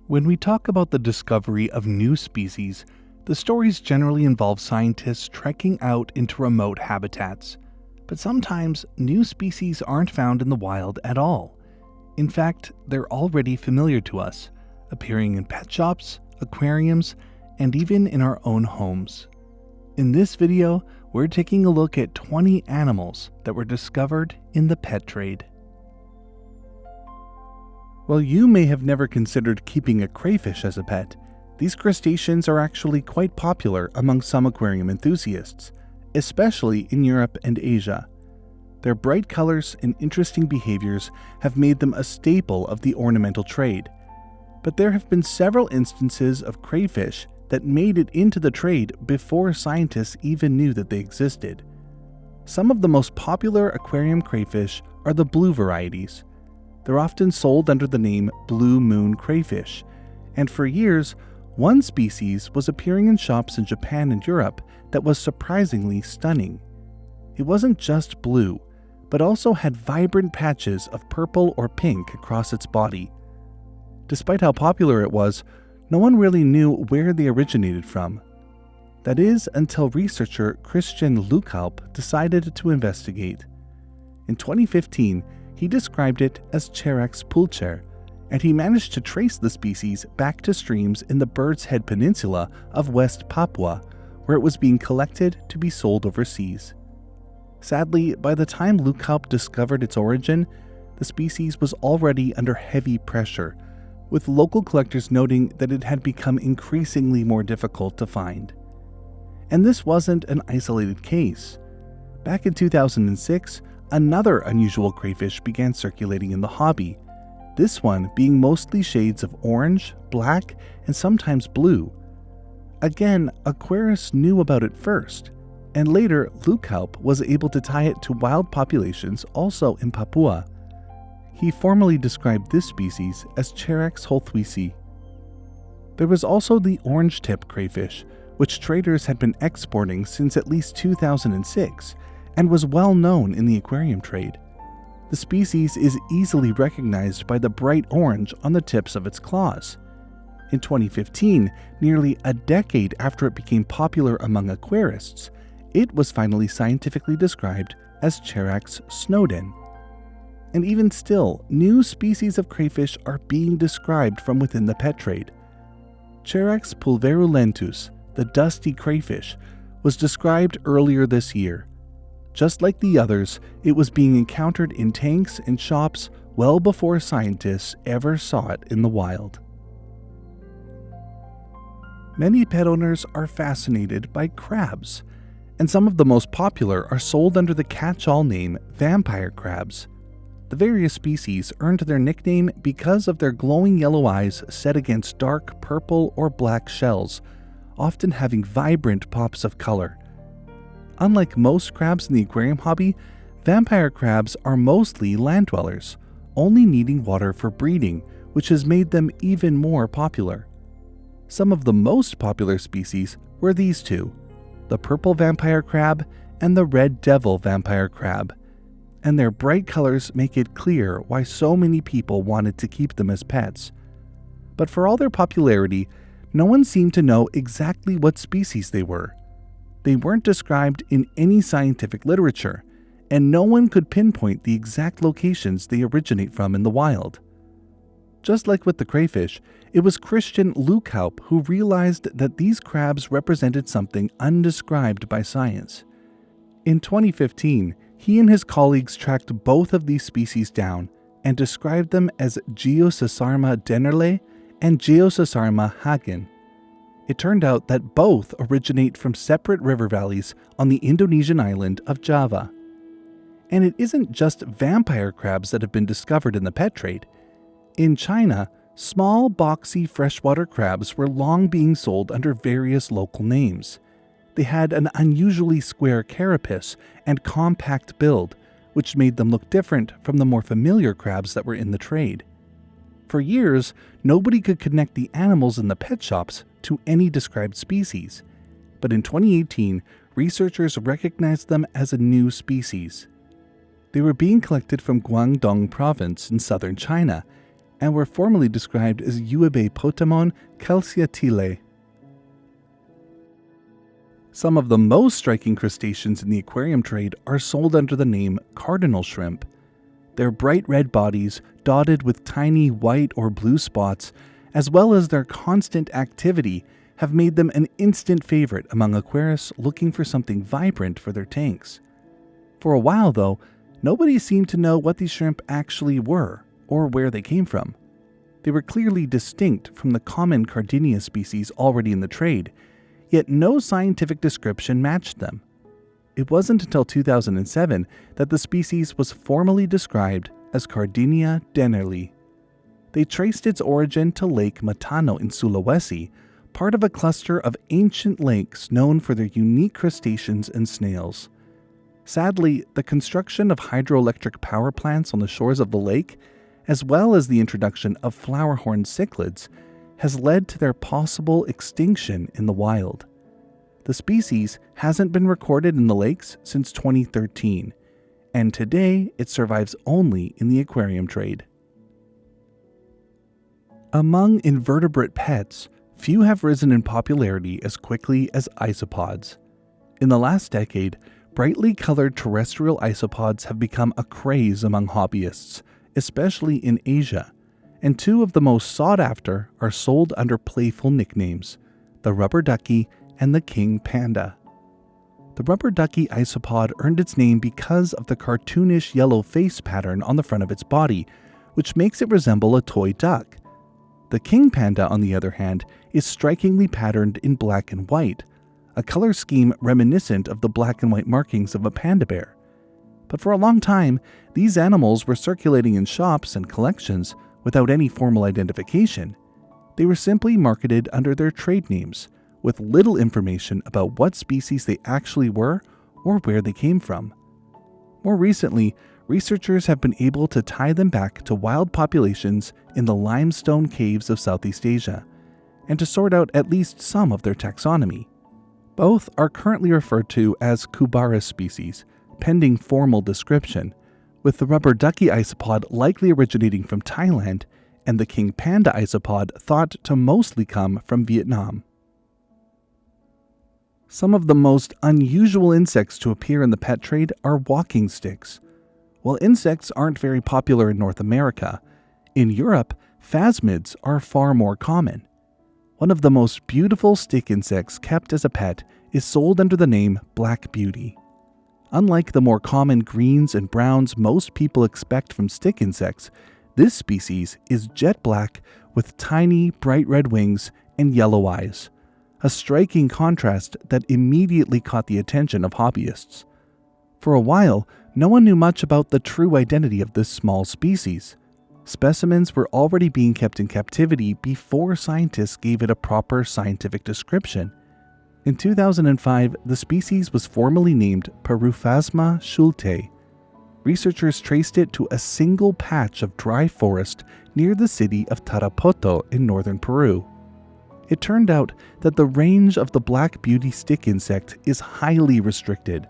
When we talk about the discovery of new species, the stories generally involve scientists trekking out into remote habitats. But sometimes, new species aren't found in the wild at all. In fact, they're already familiar to us, appearing in pet shops, aquariums, and even in our own homes. In this video, we're taking a look at 20 animals that were discovered in the pet trade. While you may have never considered keeping a crayfish as a pet, these crustaceans are actually quite popular among some aquarium enthusiasts, especially in Europe and Asia. Their bright colors and interesting behaviors have made them a staple of the ornamental trade. But there have been several instances of crayfish that made it into the trade before scientists even knew that they existed. Some of the most popular aquarium crayfish are the blue varieties. They're often sold under the name blue moon crayfish, and for years, one species was appearing in shops in Japan and Europe that was surprisingly stunning. It wasn't just blue, but also had vibrant patches of purple or pink across its body. Despite how popular it was, no one really knew where they originated from. That is, until researcher Christian Leuckalp decided to investigate. In 2015, he described it as Cherax pulcher, and he managed to trace the species back to streams in the Bird's Head Peninsula of West Papua, where it was being collected to be sold overseas. Sadly, by the time Leuckalp discovered its origin, the species was already under heavy pressure, with local collectors noting that it had become increasingly more difficult to find. And this wasn't an isolated case. Back in 2006, another unusual crayfish began circulating in the hobby, this one being mostly shades of orange, black, and sometimes blue. Again, aquarists knew about it first, and later Leuckalp was able to tie it to wild populations also in Papua. He formally described this species as Cherax holthuisi. There was also the orange-tip crayfish, which traders had been exporting since at least 2006, and was well known in the aquarium trade. The species is easily recognized by the bright orange on the tips of its claws. In 2015, nearly a decade after it became popular among aquarists, it was finally scientifically described as Cherax snowden. And even still, new species of crayfish are being described from within the pet trade. Cherax pulverulentus, the dusty crayfish, was described earlier this year. Just like the others, it was being encountered in tanks and shops well before scientists ever saw it in the wild. Many pet owners are fascinated by crabs, and some of the most popular are sold under the catch-all name vampire crabs. The various species earned their nickname because of their glowing yellow eyes set against dark purple or black shells, often having vibrant pops of color. Unlike most crabs in the aquarium hobby, vampire crabs are mostly land dwellers, only needing water for breeding, which has made them even more popular. Some of the most popular species were these two, the purple vampire crab and the red devil vampire crab, and their bright colors make it clear why so many people wanted to keep them as pets. But for all their popularity, no one seemed to know exactly what species they were. They weren't described in any scientific literature, and no one could pinpoint the exact locations they originate from in the wild. Just like with the crayfish, it was Christian Leuckalp who realized that these crabs represented something undescribed by science. In 2015, he and his colleagues tracked both of these species down and described them as Geosesarma dennerle and Geosesarma hagen. It turned out that both originate from separate river valleys on the Indonesian island of Java. And it isn't just vampire crabs that have been discovered in the pet trade. In China, small, boxy freshwater crabs were long being sold under various local names. They had an unusually square carapace and compact build, which made them look different from the more familiar crabs that were in the trade. For years, nobody could connect the animals in the pet shops to any described species, but in 2018, researchers recognized them as a new species. They were being collected from Guangdong province in southern China, and were formerly described as Yuebeipotamon calciatile. Some of the most striking crustaceans in the aquarium trade are sold under the name cardinal shrimp. Their bright red bodies, dotted with tiny white or blue spots, as well as their constant activity, have made them an instant favorite among aquarists looking for something vibrant for their tanks. For a while, though, nobody seemed to know what these shrimp actually were or where they came from. They were clearly distinct from the common Caridina species already in the trade, yet no scientific description matched them. It wasn't until 2007 that the species was formally described as Caridina dennerli. They traced its origin to Lake Matano in Sulawesi, part of a cluster of ancient lakes known for their unique crustaceans and snails. Sadly, the construction of hydroelectric power plants on the shores of the lake, as well as the introduction of flower-horned cichlids, has led to their possible extinction in the wild. The species hasn't been recorded in the lakes since 2013, and today it survives only in the aquarium trade. Among invertebrate pets, few have risen in popularity as quickly as isopods. In the last decade, brightly colored terrestrial isopods have become a craze among hobbyists, especially in Asia, and two of the most sought after are sold under playful nicknames, the rubber ducky and the king panda. The rubber ducky isopod earned its name because of the cartoonish yellow face pattern on the front of its body, which makes it resemble a toy duck. The king panda, on the other hand, is strikingly patterned in black and white, a color scheme reminiscent of the black and white markings of a panda bear. But for a long time, these animals were circulating in shops and collections without any formal identification. They were simply marketed under their trade names, with little information about what species they actually were or where they came from. More recently, researchers have been able to tie them back to wild populations in the limestone caves of Southeast Asia, and to sort out at least some of their taxonomy. Both are currently referred to as Cubaris species, pending formal description, with the rubber ducky isopod likely originating from Thailand and the king panda isopod thought to mostly come from Vietnam. Some of the most unusual insects to appear in the pet trade are walking sticks. While insects aren't very popular in North America, in Europe, phasmids are far more common. One of the most beautiful stick insects kept as a pet is sold under the name Black Beauty. Unlike the more common greens and browns most people expect from stick insects, this species is jet black with tiny, bright red wings and yellow eyes, a striking contrast that immediately caught the attention of hobbyists. For a while, no one knew much about the true identity of this small species. Specimens were already being kept in captivity before scientists gave it a proper scientific description. In 2005, the species was formally named Peruphasma schultei. Researchers traced it to a single patch of dry forest near the city of Tarapoto in northern Peru. It turned out that the range of the black beauty stick insect is highly restricted,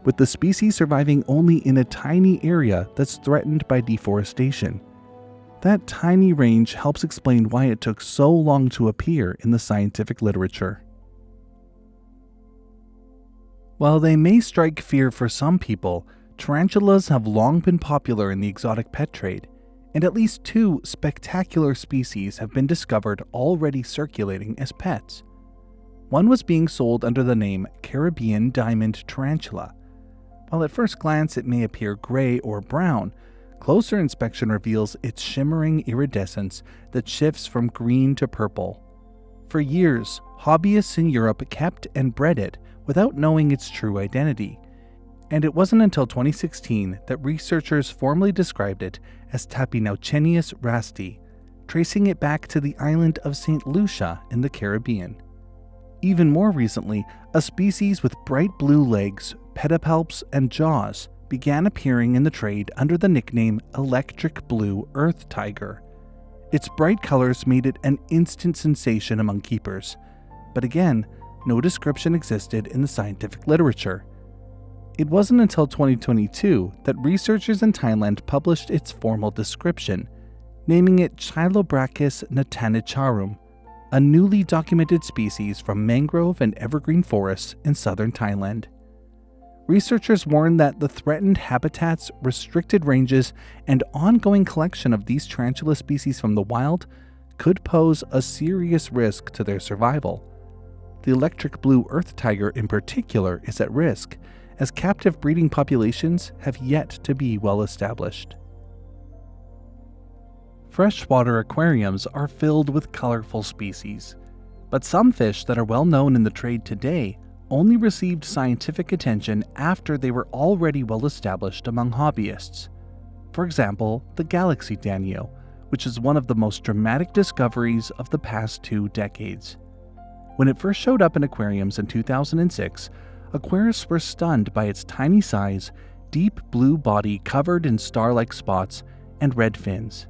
with the species surviving only in a tiny area that's threatened by deforestation. That tiny range helps explain why it took so long to appear in the scientific literature. While they may strike fear for some people, tarantulas have long been popular in the exotic pet trade, and at least two spectacular species have been discovered already circulating as pets. One was being sold under the name Caribbean diamond tarantula. While at first glance it may appear gray or brown, closer inspection reveals its shimmering iridescence that shifts from green to purple. For years, hobbyists in Europe kept and bred it without knowing its true identity, and it wasn't until 2016 that researchers formally described it as Tapinauchenius rasti, tracing it back to the island of St. Lucia in the Caribbean. Even more recently, a species with bright blue legs, pedipalps, and jaws began appearing in the trade under the nickname electric blue earth tiger. Its bright colors made it an instant sensation among keepers, but again, no description existed in the scientific literature. It wasn't until 2022 that researchers in Thailand published its formal description, naming it Chilobrachys natanicharum, a newly documented species from mangrove and evergreen forests in southern Thailand. Researchers warn that the threatened habitats, restricted ranges, and ongoing collection of these tarantula species from the wild could pose a serious risk to their survival. The electric blue earth tiger in particular is at risk, as captive breeding populations have yet to be well established. Freshwater aquariums are filled with colorful species, but some fish that are well known in the trade today only received scientific attention after they were already well established among hobbyists. For example, the galaxy Danio, which is one of the most dramatic discoveries of the past 2 decades. When it first showed up in aquariums in 2006, aquarists were stunned by its tiny size, deep blue body covered in star-like spots, and red fins.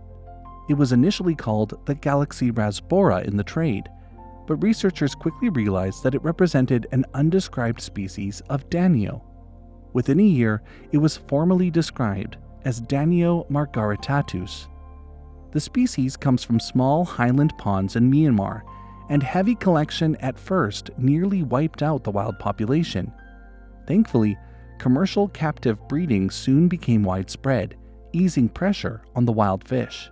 It was initially called the galaxy rasbora in the trade, but researchers quickly realized that it represented an undescribed species of Danio. Within a year, it was formally described as Danio margaritatus. The species comes from small highland ponds in Myanmar, and heavy collection at first nearly wiped out the wild population. Thankfully, commercial captive breeding soon became widespread, easing pressure on the wild fish.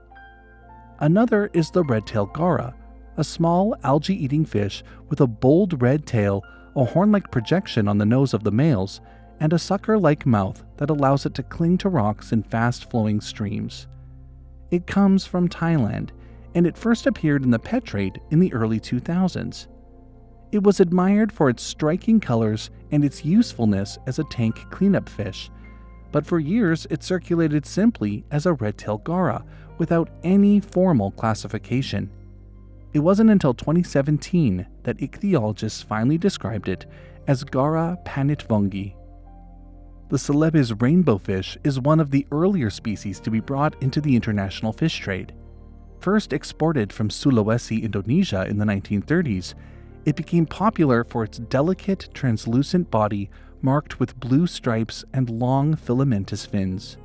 Another is the Redtail Garra, a small algae-eating fish with a bold red tail, a horn-like projection on the nose of the males, and a sucker-like mouth that allows it to cling to rocks in fast-flowing streams. It comes from Thailand, and it first appeared in the pet trade in the early 2000s. It was admired for its striking colors and its usefulness as a tank cleanup fish, but for years it circulated simply as a Redtail Garra without any formal classification. It wasn't until 2017 that ichthyologists finally described it as Garra panitvongi. The Celebes Rainbowfish is one of the earlier species to be brought into the international fish trade. First exported from Sulawesi, Indonesia in the 1930s, it became popular for its delicate, translucent body marked with blue stripes and long filamentous fins.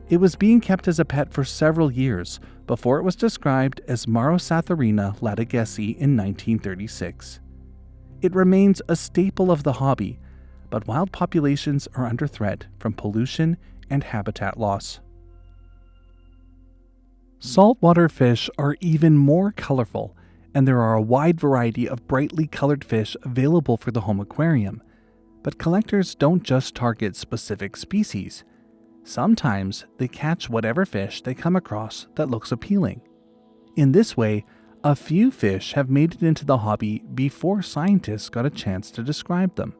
It was being kept as a pet for several years before it was described as Marosatherina ladigesi in 1936. It remains a staple of the hobby, but wild populations are under threat from pollution and habitat loss. Saltwater fish are even more colorful, and there are a wide variety of brightly colored fish available for the home aquarium. But collectors don't just target specific species. Sometimes they catch whatever fish they come across that looks appealing. In this way, a few fish have made it into the hobby before scientists got a chance to describe them.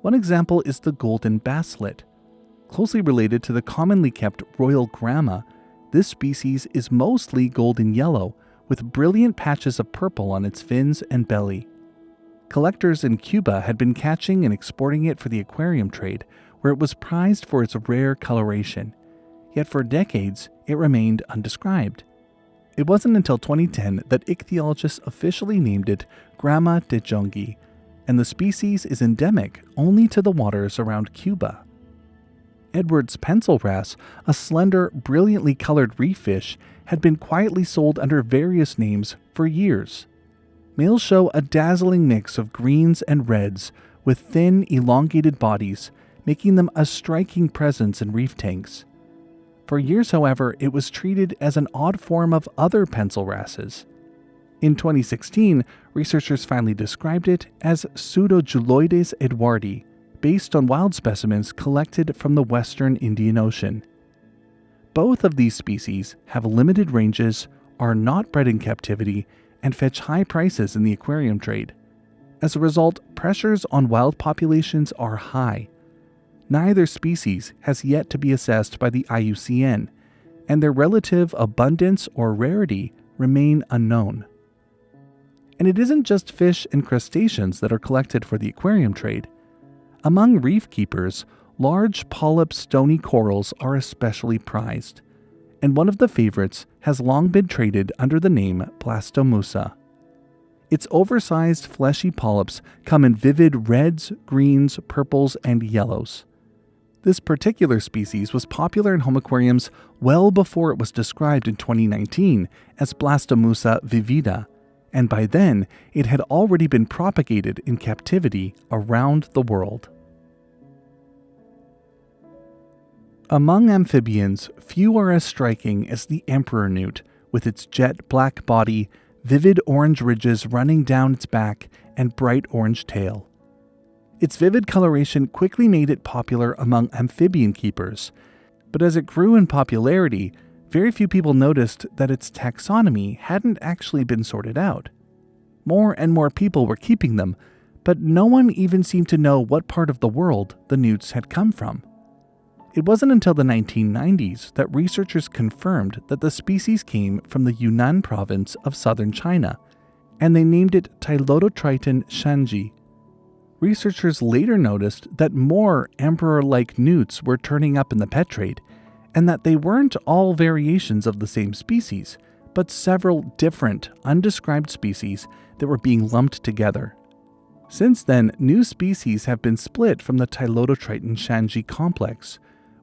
One example is the golden basslet. Closely related to the commonly kept royal gramma, this species is mostly golden yellow, with brilliant patches of purple on its fins and belly. Collectors in Cuba had been catching and exporting it for the aquarium trade, where it was prized for its rare coloration. Yet for decades, it remained undescribed. It wasn't until 2010 that ichthyologists officially named it Gramma de Jongi, and the species is endemic only to the waters around Cuba. Edward's pencil wrasse, a slender, brilliantly colored reef fish, had been quietly sold under various names for years. Males show a dazzling mix of greens and reds with thin, elongated bodies, making them a striking presence in reef tanks. For years, however, it was treated as an odd form of other pencil wrasses. In 2016, researchers finally described it as Pseudojuloides edwardi, based on wild specimens collected from the western Indian Ocean. Both of these species have limited ranges, are not bred in captivity, and fetch high prices in the aquarium trade. As a result, pressures on wild populations are high. Neither species has yet to be assessed by the IUCN, and their relative abundance or rarity remain unknown. And it isn't just fish and crustaceans that are collected for the aquarium trade. Among reef keepers, large polyp stony corals are especially prized, and one of the favorites has long been traded under the name Blastomussa. Its oversized fleshy polyps come in vivid reds, greens, purples, and yellows. This particular species was popular in home aquariums well before it was described in 2019 as Blastomussa vivida, and by then it had already been propagated in captivity around the world. Among amphibians, few are as striking as the emperor newt, with its jet black body, vivid orange ridges running down its back, and bright orange tail. Its vivid coloration quickly made it popular among amphibian keepers, but as it grew in popularity, very few people noticed that its taxonomy hadn't actually been sorted out. More and more people were keeping them, but no one even seemed to know what part of the world the newts had come from. It wasn't until the 1990s that researchers confirmed that the species came from the Yunnan province of southern China, and they named it Tylodotriton shanji. Researchers later noticed that more emperor-like newts were turning up in the pet trade, and that they weren't all variations of the same species, but several different, undescribed species that were being lumped together. Since then, new species have been split from the Tylodotriton shanji complex,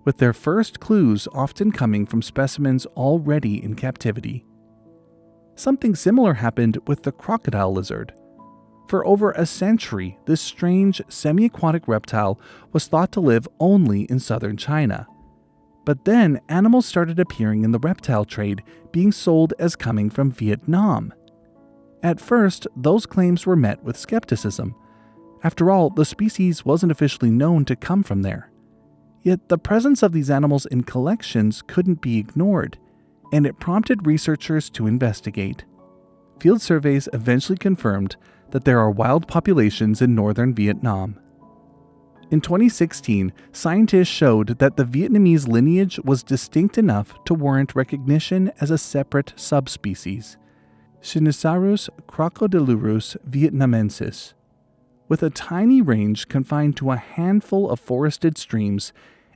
with their first clues often coming from specimens already in captivity. Something similar happened with the crocodile lizard. For over a century, this strange semi-aquatic reptile was thought to live only in southern China. But then animals started appearing in the reptile trade, being sold as coming from Vietnam. At first, those claims were met with skepticism. After all, the species wasn't officially known to come from there. Yet the presence of these animals in collections couldn't be ignored, and it prompted researchers to investigate. Field surveys eventually confirmed that there are wild populations in northern Vietnam. In 2016, scientists showed that the Vietnamese lineage was distinct enough to warrant recognition as a separate subspecies, Sinosaurus crocodilurus vietnamensis. With a tiny range confined to a handful of forested streams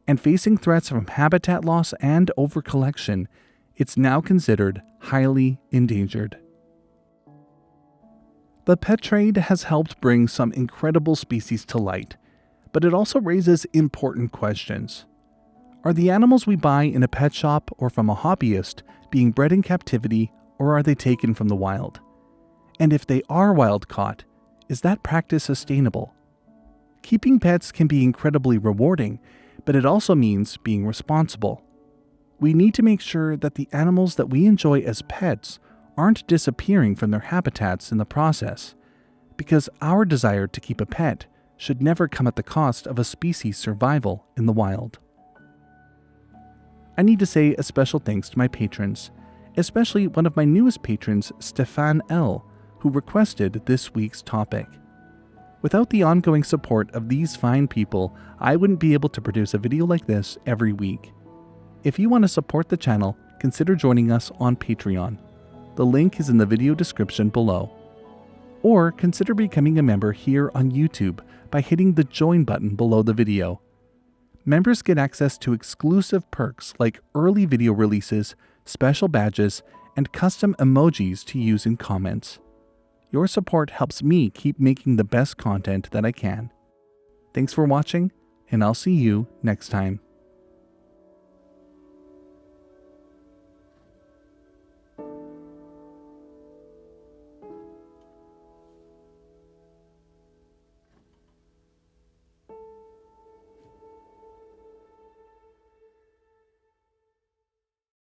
and facing threats from habitat loss and overcollection, it's now considered highly endangered. The pet trade has helped bring some incredible species to light, but it also raises important questions. Are the animals we buy in a pet shop or from a hobbyist being bred in captivity, or are they taken from the wild? And if they are wild caught, is that practice sustainable? Keeping pets can be incredibly rewarding, but it also means being responsible. We need to make sure that the animals that we enjoy as pets aren't disappearing from their habitats in the process, because our desire to keep a pet should never come at the cost of a species' survival in the wild. I need to say a special thanks to my patrons, especially one of my newest patrons, Stefan L., who requested this week's topic. Without the ongoing support of these fine people, I wouldn't be able to produce a video like this every week. If you want to support the channel, consider joining us on Patreon. The link is in the video description below. Or consider becoming a member here on YouTube by hitting the join button below the video. Members get access to exclusive perks like early video releases, special badges, and custom emojis to use in comments. Your support helps me keep making the best content that I can. Thanks for watching, and I'll see you next time.